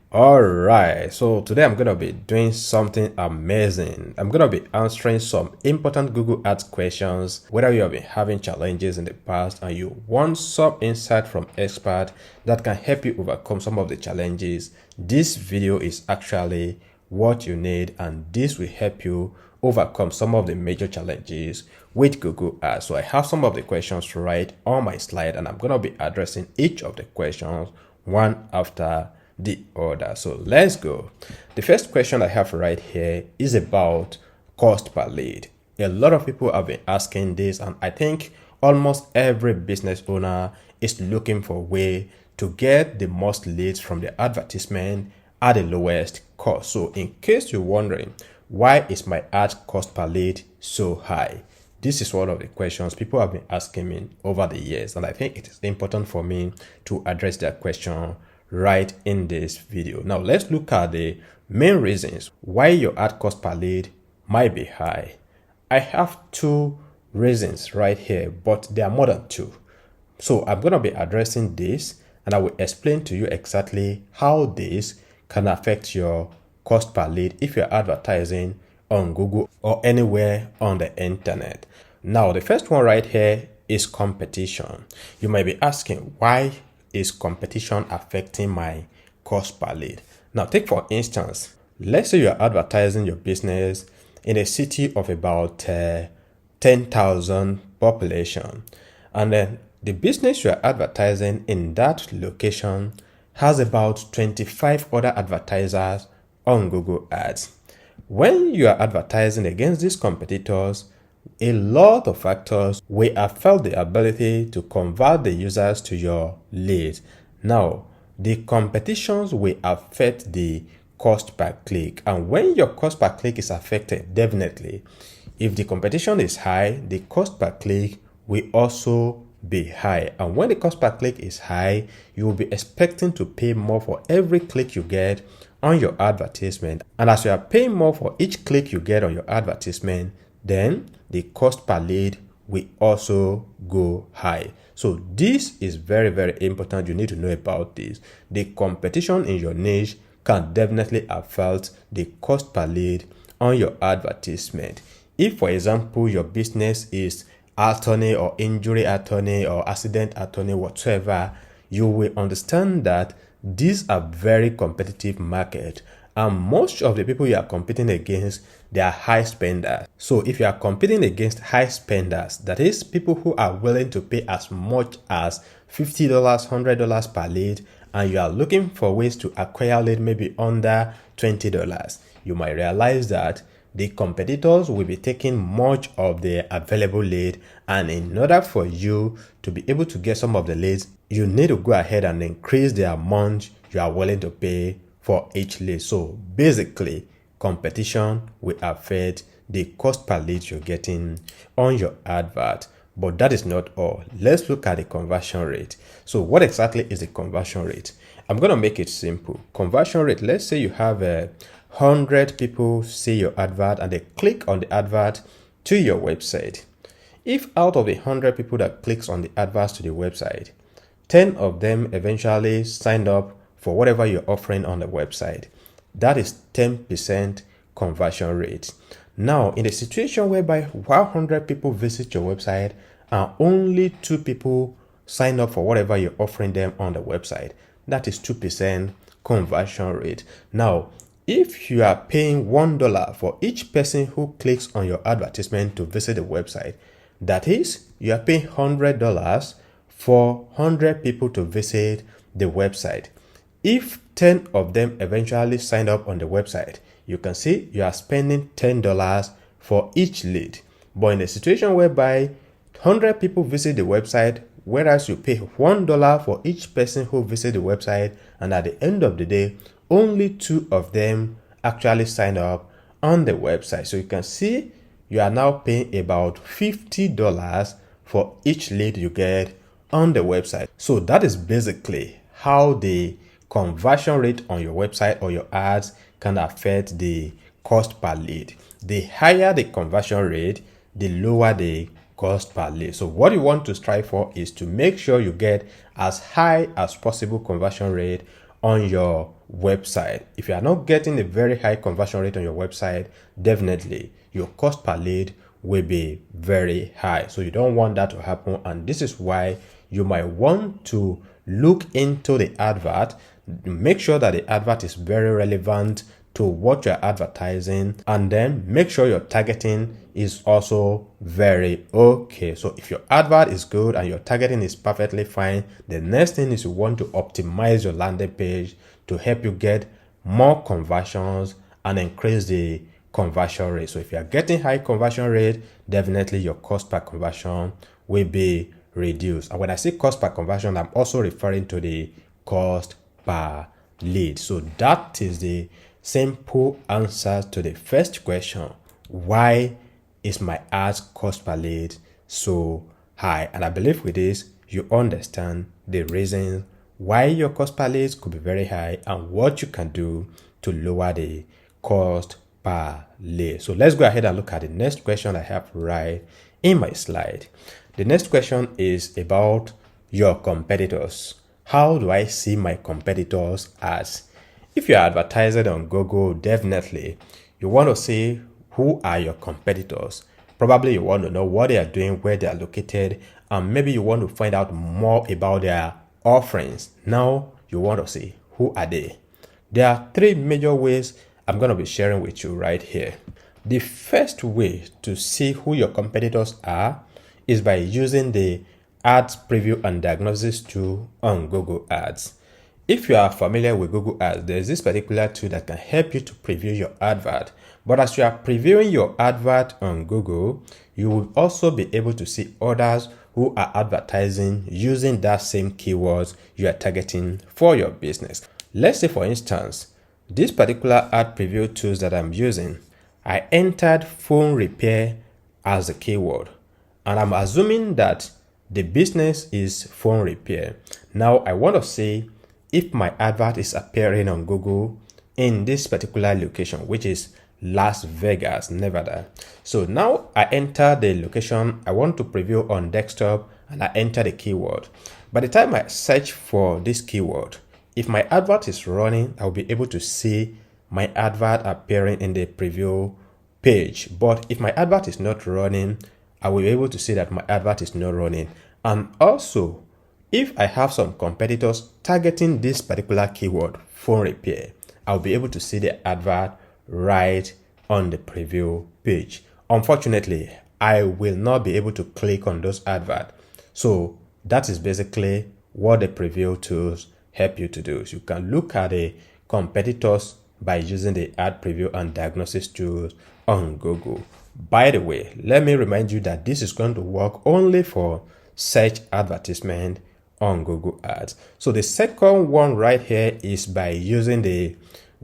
All right, so today I'm going to be doing something amazing. I'm going to be answering some important Google Ads questions. Whether you have been having challenges in the past and you want some insight from expert that can help you overcome some of the challenges, this video is actually what you need, and this will help you overcome some of the major challenges with Google Ads. So I have some of the questions right on my slide, and I'm going to be addressing each of the questions one after the order. So let's go. The first question I have right here is about cost per lead. A lot of people have been asking this, and I think almost every business owner is looking for a way to get the most leads from the advertisement at the lowest cost. So in case you're wondering, why is my ad cost per lead so high? This is one of the questions people have been asking me over the years, and I think it is important for me to address that question right in this video. Now let's look at the main reasons why your ad cost per lead might be high. I have two reasons right here, but there are more than two. So I'm going to be addressing this, and I will explain to you exactly how this can affect your cost per lead if you're advertising on Google or anywhere on the internet. Now, the first one right here is competition. You might be asking, why is competition affecting my cost per lead? Now, take for instance, let's say you're advertising your business in a city of about 10,000 population, and then the business you're advertising in that location has about 25 other advertisers on Google Ads. When you are advertising against these competitors, a lot of factors will affect the ability to convert the users to your lead. Now, the competitions will affect the cost per click, and when your cost per click is affected, definitely, if the competition is high, the cost per click will also be high. And when the cost per click is high, you will be expecting to pay more for every click you get on your advertisement. And as you are paying more for each click you get on your advertisement, then the cost per lead will also go high. So this is very, very important. You need to know about this. The competition in your niche can definitely affect the cost per lead on your advertisement. If, for example, your business is attorney or injury attorney or accident attorney, whatsoever, you will understand that these are very competitive market, and most of the people you are competing against, they are high spenders. So if you are competing against high spenders, that is people who are willing to pay as much as $50, $100 per lead, and you are looking for ways to acquire lead maybe under $20, you might realize that the competitors will be taking much of the available lead, and in order for you to be able to get some of the leads, you need to go ahead and increase the amount you are willing to pay for each lead. So basically, competition will affect the cost per lead you're getting on your advert. But that is not all. Let's look at the conversion rate. So what exactly is the conversion rate? I'm going to make it simple. Conversion rate, let's say you have 100 people see your advert and they click on the advert to your website. If out of the 100 people that clicks on the adverts to the website, 10 of them eventually signed up for whatever you're offering on the website, that is 10% conversion rate. Now, in a situation whereby 100 people visit your website and only 2 people sign up for whatever you're offering them on the website, that is 2% conversion rate. Now, if you are paying $1 for each person who clicks on your advertisement to visit the website, that is, you are paying $100 for 100 people to visit the website. If 10 of them eventually sign up on the website, you can see you are spending $10 for each lead. But in a situation whereby 100 people visit the website, whereas you pay $1 for each person who visits the website, and at the end of the day, only 2 of them actually sign up on the website. So you can see you are now paying about $50 for each lead you get on the website. So that is basically how the conversion rate on your website or your ads can affect the cost per lead. The higher the conversion rate, the lower the cost per lead. So what you want to strive for is to make sure you get as high as possible conversion rate on your website. If you are not getting a very high conversion rate on your website, definitely your cost per lead will be very high. So you don't want that to happen, and this is why you might want to look into the advert. Make sure that the advert is very relevant to what you're advertising, and then make sure your targeting is also very okay. So if your advert is good and your targeting is perfectly fine, the next thing is you want to optimize your landing page to help you get more conversions and increase the conversion rate. So if you are getting high conversion rate, definitely your cost per conversion will be reduced. And when I say cost per conversion, I'm also referring to the cost per lead. So that is the simple answer to the first question: why is my ads cost per lead so high? And I believe with this you understand the reasons why your cost per lead could be very high and what you can do to lower the cost per lead. So let's go ahead and look at the next question I have right in my slide. The next question is about your competitors. How do I see my competitors as? If you're advertising on Google, definitely you want to see who are your competitors. Probably you want to know what they are doing, where they are located, and maybe you want to find out more about their offerings. Now you want to see who are they. There are three major ways I'm going to be sharing with you right here. The first way to see who your competitors are is by using the Ads Preview and Diagnosis tool on Google Ads. If you are familiar with Google Ads, there's this particular tool that can help you to preview your advert. But as you are previewing your advert on Google, you will also be able to see others who are advertising using that same keywords you are targeting for your business. Let's say, for instance, this particular ad preview tools that I'm using, I entered phone repair as a keyword, and I'm assuming that the business is phone repair. Now I want to see if my advert is appearing on Google in this particular location, which is Las Vegas, Nevada. So now I enter the location I want to preview on desktop, and I enter the keyword. By the time I search for this keyword, if my advert is running, I'll be able to see my advert appearing in the preview page. But if my advert is not running, I will be able to see that my advert is not running. And also, if I have some competitors targeting this particular keyword, phone repair, I'll be able to see the advert right on the preview page. Unfortunately, I will not be able to click on those adverts. So that is basically what the preview tools help you to do. So you can look at the competitors by using the Ad Preview and Diagnosis tools on Google. By the way, let me remind you that this is going to work only for search advertisement on Google Ads. So the second one right here is by using the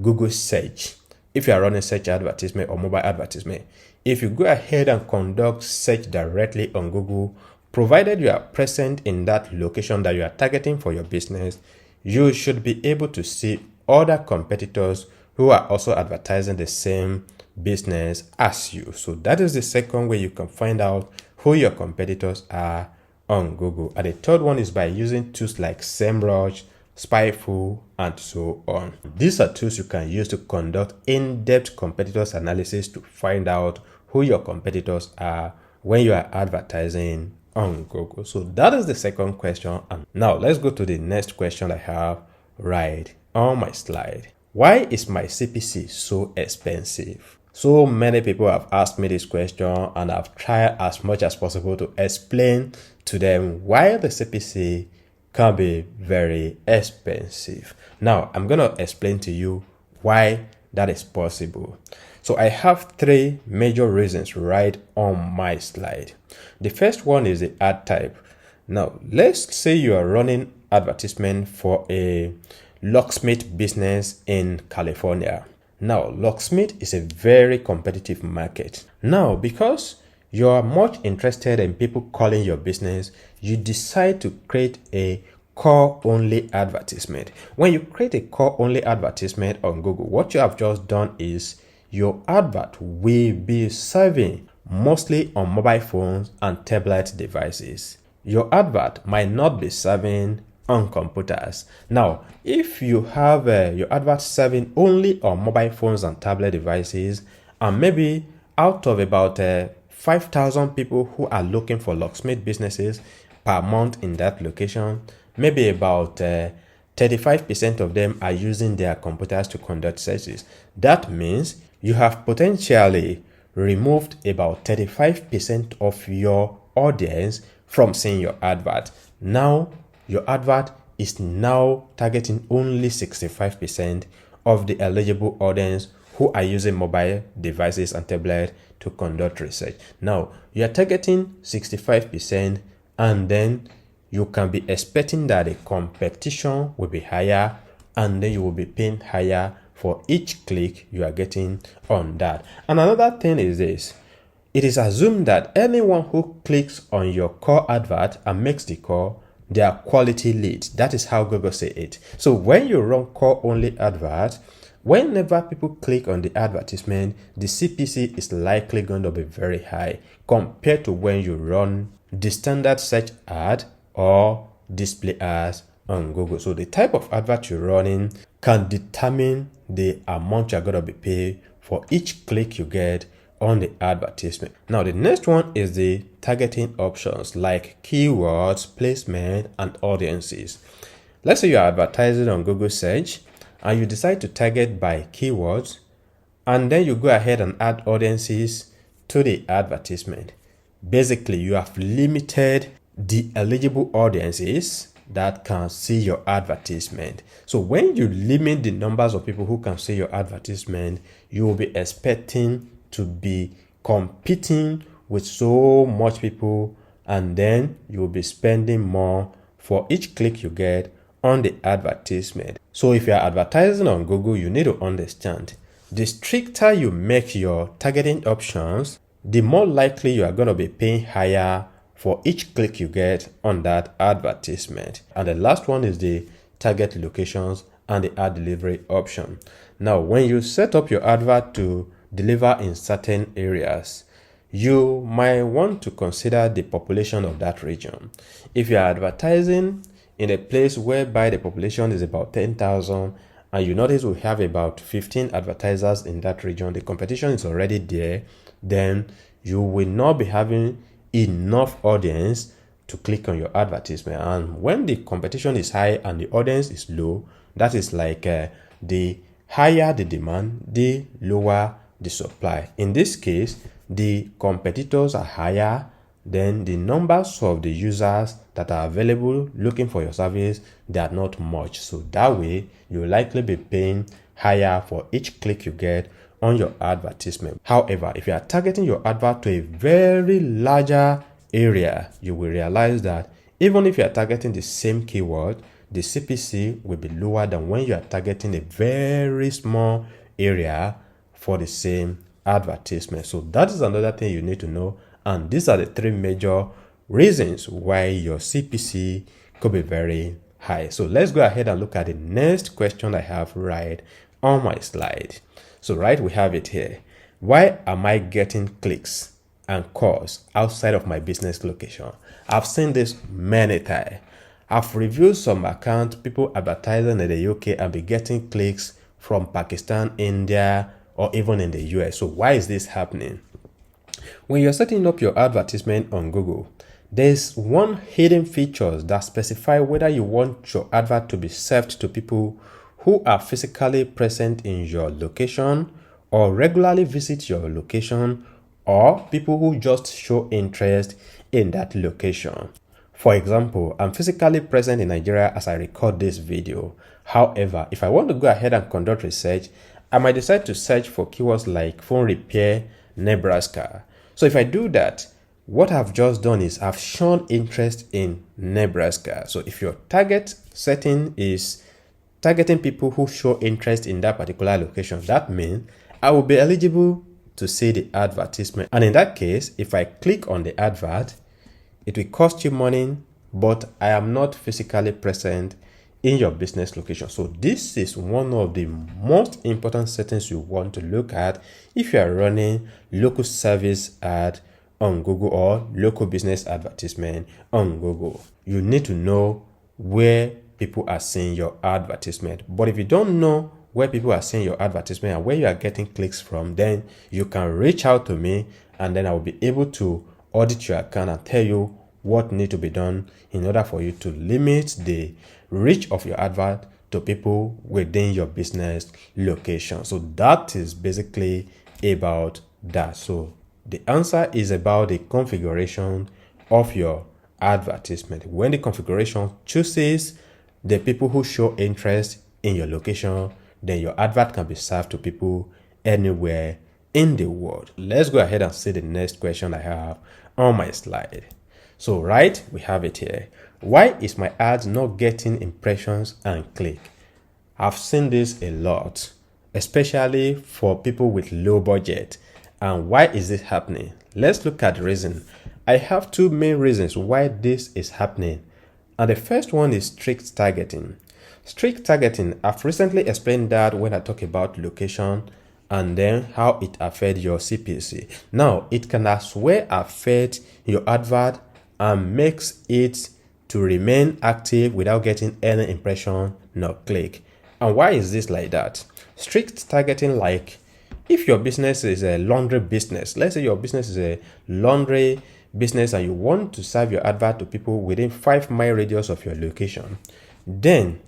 Google search. If you are running search advertisement or mobile advertisement, if you go ahead and conduct search directly on Google, provided you are present in that location that you are targeting for your business, you should be able to see other competitors who are also advertising the same business as you. So that is the second way you can find out who your competitors are on Google. And the third one is by using tools like SEMrush, Spyful, and so on. These are tools you can use to conduct in-depth competitors analysis to find out who your competitors are when you are advertising on Google. So that is the second question. And now let's go to the next question I have right on my slide. Why is my CPC so expensive? So many people have asked me this question, and I've tried as much as possible to explain to them why the CPC can be very expensive. Now, I'm going to explain to you why that is possible. So I have three major reasons right on my slide. The first one is the ad type. Now, let's say you are running advertisement for a locksmith business in California. Now, locksmith is a very competitive market. Now, because you are much interested in people calling your business, you decide to create a call-only advertisement. When you create a call-only advertisement on Google, what you have just done is your advert will be serving mostly on mobile phones and tablet devices. Your advert might not be serving on computers. Now, if you have your advert serving only on mobile phones and tablet devices, and maybe out of about 5,000 people who are looking for locksmith businesses per month in that location, maybe about 35% of them are using their computers to conduct searches. That means you have potentially removed about 35% of your audience from seeing your advert. Now, your advert is now targeting only 65% of the eligible audience who are using mobile devices and tablet to conduct research. Now, you are targeting 65%, and then you can be expecting that the competition will be higher, and then you will be paying higher for each click you are getting on that. And another thing is this: it is assumed that anyone who clicks on your core advert and makes the call, they are quality leads. That is how Google say it. So when you run core only advert, whenever people click on the advertisement, the CPC is likely going to be very high compared to when you run the standard search ad or display ads on Google. So the type of advert you're running can determine the amount you're going to be paid for each click you get on the advertisement. Now, the next one is the targeting options like keywords, placement, and audiences. Let's say you're advertising on Google search and you decide to target by keywords, and then you go ahead and add audiences to the advertisement. Basically, you have limited the eligible audiences that can see your advertisement. So when you limit the numbers of people who can see your advertisement, you will be expecting to be competing with so much people, and then you will be spending more for each click you get on the advertisement. So if you are advertising on Google, you need to understand, the stricter you make your targeting options, the more likely you are going to be paying higher for each click you get on that advertisement. And the last one is the target locations and the ad delivery option. Now, when you set up your advert to deliver in certain areas, you might want to consider the population of that region. If you are advertising in a place whereby the population is about 10,000 and you notice we have about 15 advertisers in that region, the competition is already there, then you will not be having enough audience to click on your advertisement. And when the competition is high and the audience is low, that is like the higher the demand, the lower the supply. In this case, the competitors are higher, then the numbers of the users that are available looking for your service, they are not much. So that way, you'll likely be paying higher for each click you get on your advertisement. However, if you are targeting your advert to a very larger area, you will realize that even if you are targeting the same keyword, the CPC will be lower than when you are targeting a very small area for the same advertisement. So that is another thing you need to know. And these are the three major reasons why your CPC could be very high. So let's go ahead and look at the next question I have right on my slide. So we have it here. Why am I getting clicks and calls outside of my business location? I've seen this many times. I've reviewed some accounts, people advertising in the UK and be getting clicks from Pakistan, India, or even in the US. So why is this happening? When you're setting up your advertisement on Google, there's one hidden feature that specify whether you want your advert to be served to people who are physically present in your location or regularly visit your location, or people who just show interest in that location. For example, I'm physically present in Nigeria as I record this video. However, if I want to go ahead and conduct research, I might decide to search for keywords like phone repair, Nebraska. So if I do that, what I've just done is I've shown interest in Nebraska. So if your target setting is targeting people who show interest in that particular location, that means I will be eligible to see the advertisement. And in that case, if I click on the advert, it will cost you money, but I am not physically present in your business location. So this is one of the most important settings you want to look at if you are running local service ad on Google or local business advertisement on Google. You need to know where people are seeing your advertisement. But if you don't know where people are seeing your advertisement and where you are getting clicks from, then you can reach out to me, and then I will be able to audit your account and tell you what needs to be done in order for you to limit the reach of your advert to people within your business location. So that is basically about that. So the answer is about the configuration of your advertisement. When the configuration chooses the people who show interest in your location, then your advert can be served to people anywhere in the world. Let's go ahead and see the next question I have on my slide. So we have it here. Why is my ad not getting impressions and click? I've seen this a lot, especially for people with low budget. And why is this happening? Let's look at the reason. I have two main reasons why this is happening. And the first one is strict targeting. Strict targeting, I've recently explained that when I talk about location and then how it affects your CPC. Now, it can as well affect your advert and makes it to remain active without getting any impression nor click. And why is this like that? Strict targeting, like if your business is a laundry business, let's say your business is a laundry business and you want to serve your advert to people within 5-mile radius of your location, then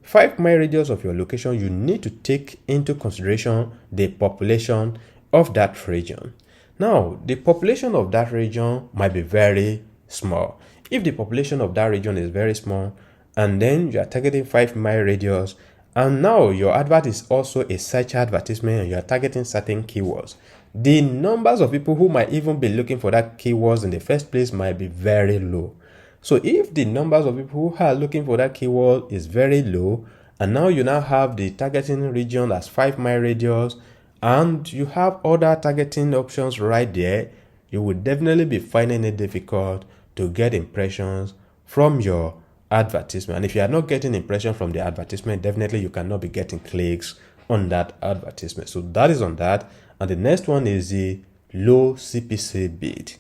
5-mile radius of your location, you need to take into consideration the population of that region. Now, the population of that region might be very small. If the population of that region is very small, and then you are targeting 5-mile radius, and now your advert is also a search advertisement and you are targeting certain keywords, the numbers of people who might even be looking for that keywords in the first place might be very low. So if the numbers of people who are looking for that keyword is very low, and now you now have the targeting region as 5-mile radius, and you have other targeting options right there, you will definitely be finding it difficult to get impressions from your advertisement. And if you are not getting impressions from the advertisement, definitely you cannot be getting clicks on that advertisement. So that is on that. And the next one is the low CPC bid.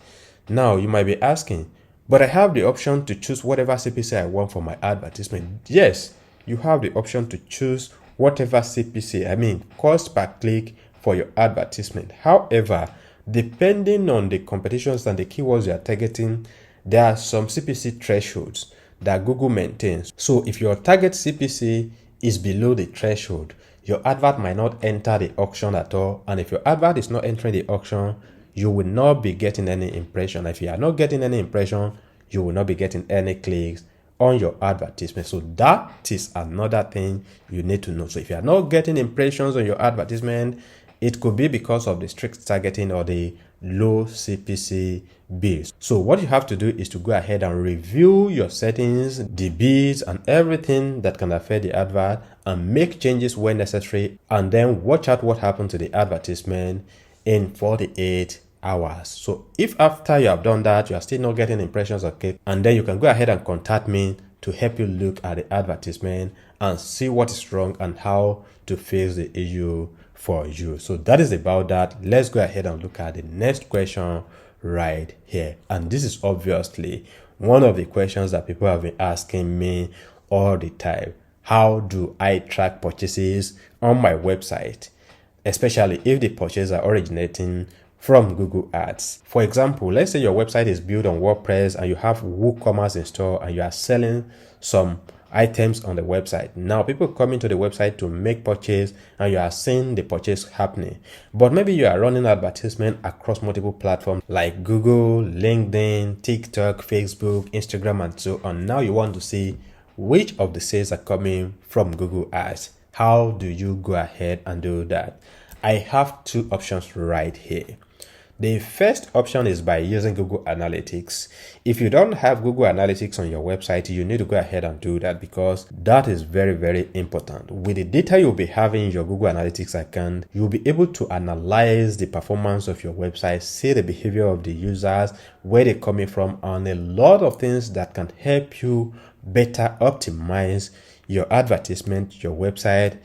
Now you might be asking, but I have the option to choose whatever CPC I want for my advertisement. Yes, you have the option to choose whatever CPC, cost per click for your advertisement. However, depending on the competitions and the keywords you are targeting, there are some CPC thresholds that Google maintains. So if your target CPC is below the threshold, your advert might not enter the auction at all. And if your advert is not entering the auction, you will not be getting any impression. If you are not getting any impression, you will not be getting any clicks on your advertisement. So that is another thing you need to know. So if you are not getting impressions on your advertisement, it could be because of the strict targeting or the low CPC bids. So what you have to do is to go ahead and review your settings, the bids, and everything that can affect the advert, and make changes when necessary, and then watch out what happened to the advertisement in 48 hours. So if after you have done that, you are still not getting impressions or click, and then you can go ahead and contact me to help you look at the advertisement and see what is wrong and how to fix the issue for you. So that is about that. Let's go ahead and look at the next question right here. And this is obviously one of the questions that people have been asking me all the time. How do I track purchases on my website, especially if the purchases are originating from Google Ads? For example, let's say your website is built on WordPress and you have WooCommerce installed and you are selling some items on the website. Now people coming to the website to make purchase and you are seeing the purchase happening, but maybe you are running advertisement across multiple platforms like Google, LinkedIn, TikTok, Facebook, Instagram, and so on. Now you want to see which of the sales are coming from Google Ads. How do you go ahead and do that? I have two options right here. The first option is by using Google Analytics. If you don't have Google Analytics on your website, you need to go ahead and do that, because that is very, very important. With the data you'll be having in your Google Analytics account, you'll be able to analyze the performance of your website, see the behavior of the users, where they're coming from, and a lot of things that can help you better optimize your advertisement, your website,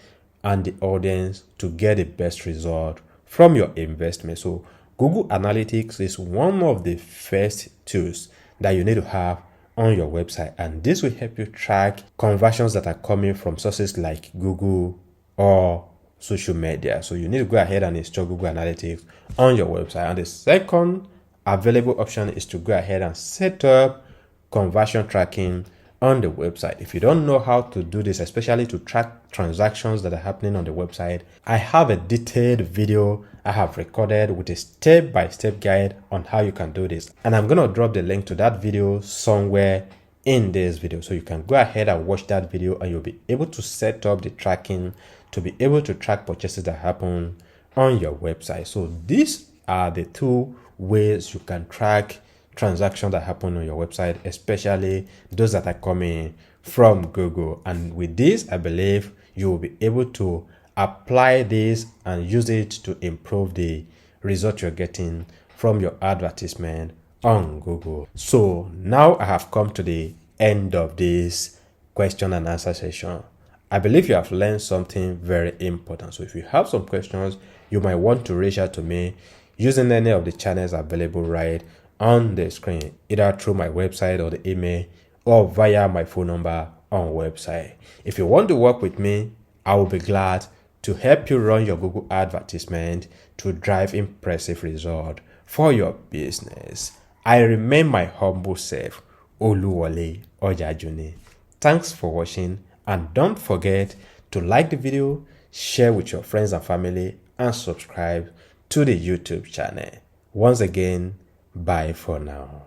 and the audience to get the best result from your investment. So Google Analytics is one of the first tools that you need to have on your website, and this will help you track conversions that are coming from sources like Google or social media. So you need to go ahead and install Google Analytics on your website. And the second available option is to go ahead and set up conversion tracking on the website. If you don't know how to do this, especially to track transactions that are happening on the website, I have a detailed video I have recorded with a step-by-step guide on how you can do this, and I'm going to drop the link to that video somewhere in this video, so you can go ahead and watch that video and you'll be able to set up the tracking to be able to track purchases that happen on your website. So these are the two ways you can track transactions that happen on your website, especially those that are coming from Google. And with this, I believe you will be able to apply this and use it to improve the result you're getting from your advertisement on Google. So now I have come to the end of this question and answer session. I believe you have learned something very important. So if you have some questions, you might want to reach out to me using any of the channels available right on the screen, either through my website or the email or via my phone number on website. If you want to work with me, I will be glad to help you run your Google advertisement to drive impressive results for your business. I remain my humble self, Oluwole Ojajuni. Thanks for watching, and don't forget to like the video, share with your friends and family, and subscribe to the YouTube channel. Once again, bye for now.